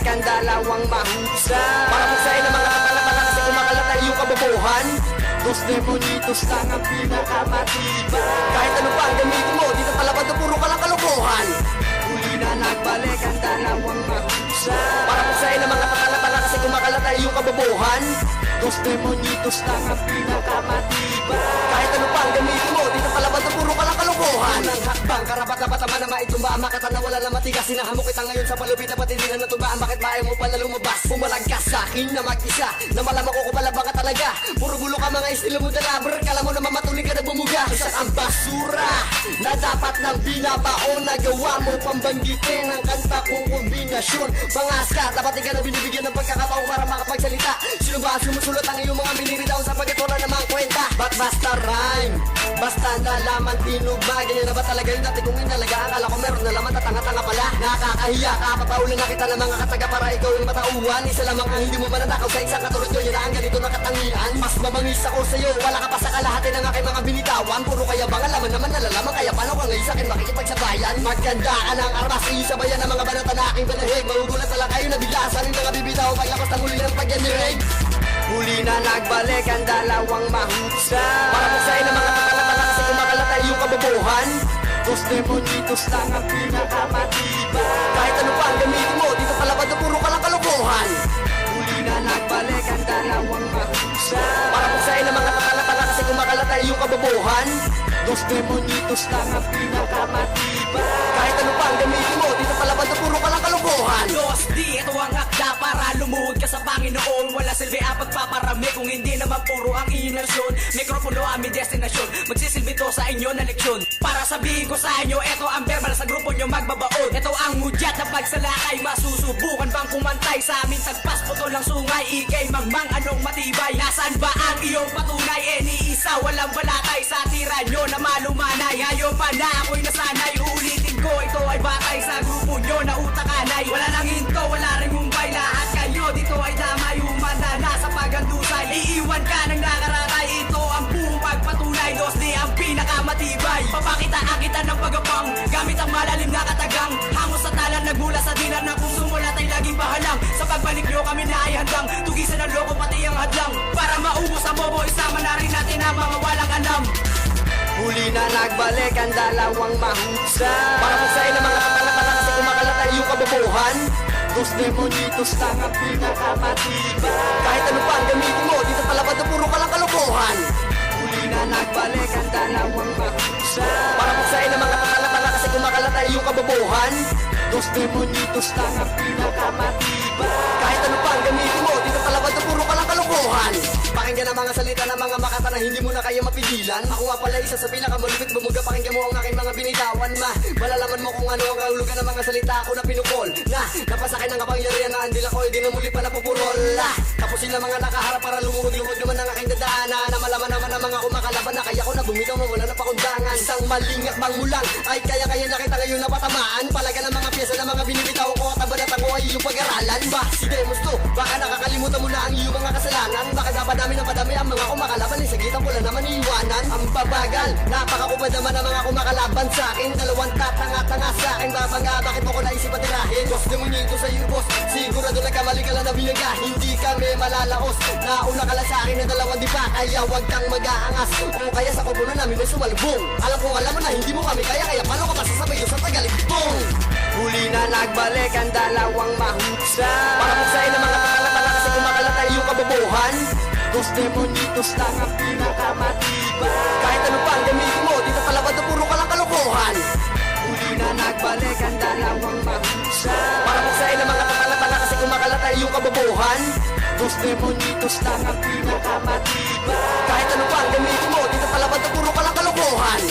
nagbalik ang dalawang mahusay. Para magsain ng mga katalapala kasi kumakalat ay iyong kabobohan. Dos demonitos lang ang pinakamatibay. Kahit ano pa ang gamitin mo, dito palabad na puro ka lang kalokohan. Huli na nagbalik ang dalawang mahusay. Para magsain ng mga katalapala kasi kumakalat ay iyong kabobohan. Dos demonitos lang ang pinakamatibay. Kahit ano pa ang gamitin mo, dito palabad na puro ka lang kalokohan. Unang hakbang, karapat-dapat naman na maitumba. Makata na wala na matigas, sinahamok kita ngayon sa palupit. Dapat hindi na natumbaan, bakit maayaw mo pala lumabas? Pumalagkas sa akin na mag-isa, na malaman ko kung malabang ka talaga. Puro bulo ka mga estilo mo dalaber, kala mo na mamatuloy ka na bumuga. Isa ang basura, na dapat nang binabaon. Nagawa mo pambanggitin ang kanta kong kombinasyon. Mga ska, dapat ikaw na binibigyan ng pagkakataon para makapagsalita. Sino ba ang sumusulat ang iyong mga binibitaon sapagkat wala namang kwenta? Ba't basta rhyme? Basta nalaman tinugma. Ganyan na ba talaga yung dati kong inalaga? Akala ko meron na laman, tatanga-tanga pala. Nakakahiya ka, papaulan na kita ng mga kataga para ikaw yung matauhan. Isa lamang ang hindi mo mananakaw sa isang katulad ko. Yan ang ganito na katangian. Mas mabangis ako sa'yo, wala ka pa sa kalahati ng aking mga binitawan. Puro kaya bang alaman naman nalalaman, kaya paano ka ngayon sa'kin makikipagsabayan? Maganda ka ng armas, iyo sabayan ng mga banata na aking panahig. Magugulat pala kayo na bigla sa rin mga bibitawan. Paglakos ng huli ng pagyanireg. Huli na nagbalik ang dalawang mahusay. Para magsain ng mga katalapala kasi kumakalat ay iyong kabobohan. Dos demonitos lang ang pinakamatibay. Kahit ano pa ang gamitin mo, dito palabad na puro ka lang kalokohan. Huli na nagbalik ang dalawang mahusay. Para magsain ng mga katalapala kasi kumakalat ay iyong kabobohan. Dos demonitos lang ang pinakamatibay. Kahit ano pa ang gamitin mo, dito palabad na puro ka lang kalokohan. Dos di, ito ang akda para lumuhod ka sa Panginoon. Wala silbi ang pagpaparami kung hindi naman puro ang inerasyon. Mikropono aming destinasyon, magsisilbi to sa inyo na leksyon. Para sabihin ko sa inyo, ito ang verbal sa grupo nyo magbabaon. Ito ang mudyat na pagsalakay, masusubukan bang kumantay sa aming tagpas puto lang sungay. Ikay mangmang anong matibay, nasaan ba ang iyong patunay? Ni isa walang balatay sa tira nyo na malumanay. Ngayon pa na ako'y nasanay, uulitin ko, ito ay batay sa grupo nyo na utakanay. Wala nang hinto, wala rin mumbay, lahat kayo dito ay damay. Humanda na sa pagandusay, iiwan ka ng nakaratay. Ito ang buong pagpatunay, dos di ang pinakamatibay. Papakitaan kita ng pagapang, gamit ang malalim na katagang. Hangos sa talan, nagmula sa dinan na kung sumulat ay laging bahalang. Sa pagbalik nyo kami na ay handang, tugisan ang loko pati ang hadlang. Para maubos ang bobo, isama na rin natin ang mga walang alam. Huli na nagbalik ang dalawang mahusay. Para magsain ng mga katalapala kasi kumakalat ay iyong kabobohan. Dos demonitos lang ang pinakamatibay. Kahit ano pa ang gamitin mo, dito palabad na puro ka lang kalokohan. Huli na nagbalik ang dalawang mahusay. Para magsain ng mga katalapala kasi kumakalat ay iyong kabobohan. Dos demonitos lang ang pinakamatibay. Kahit ano pa ang gamitin mo, dito palabad na puro ka lang kalokohan. Pakinggan ang mga salita ng mga makata na hindi mo na kaya mapigilan. Ako nga pala isa sa pinakamalupit bumuga. Pakinggan mo ang aking mga binitawan. Malalaman mo kung ano ang kahulugan ng mga salita ako na pinukol. Na napasakin ng kapangyarihan na andil ako, di na muli pa napupurol. Tapusin ang mga nakaharap para lumuhod-luhod naman ang aking dadaanan. Na malaman naman ang mga kumakalaban na kaya ko na bumitaw mo wala na pakundangan. Isang maling akbang mulang ay kaya-kaya na kita ngayon napatamaan. Palaga ng mga pyesa ng mga binibitaw ko at abadat ako ay iyong pag-aralan. Ba, si Demos to, baka nakakalimutan mo na ang iyong mga kasalanan. Baka napadami ng padami ang mga kumakalaban. Isagitan ko lang naman iiwanan. Ang babagal, napakakupad naman ang mga kumakalaban sa akin. Dalawang tatanga-tanga sa akin. Babanga, bakit mo ko naisip patirahin? Boss, demonito sa iyo, boss. Sigurado nagkamali ka lang na binaga. Hindi kami malalaos. Nauna ka lang sa akin ng dalawang dipa. Kaya huwag kang mag-aangas. O kaya sa kupunan namin ay sumalubong. Alam mo na hindi mo kami kaya. Kaya paano ka masasabay yun sa tagaligbong? Huli na nagbalik ang dalawang mahusay. Para magsain ng mga katalapala kasi kumakalat ay iyong kabobohan. Dos demonitos lang ang pinakamatibay. Kahit ano pa ang gamitin mo, dito palabad na puro ka lang kalokohan. Huli na nagbalik ang dalawang mahusay. Para magsain ng mga katalapala kasi kumakalat ay iyong kabobohan. Dos demonitos lang ang pinakamatibay. Kahit ano pa ang gamitin mo, dito palabad na puro ka lang kalokohan.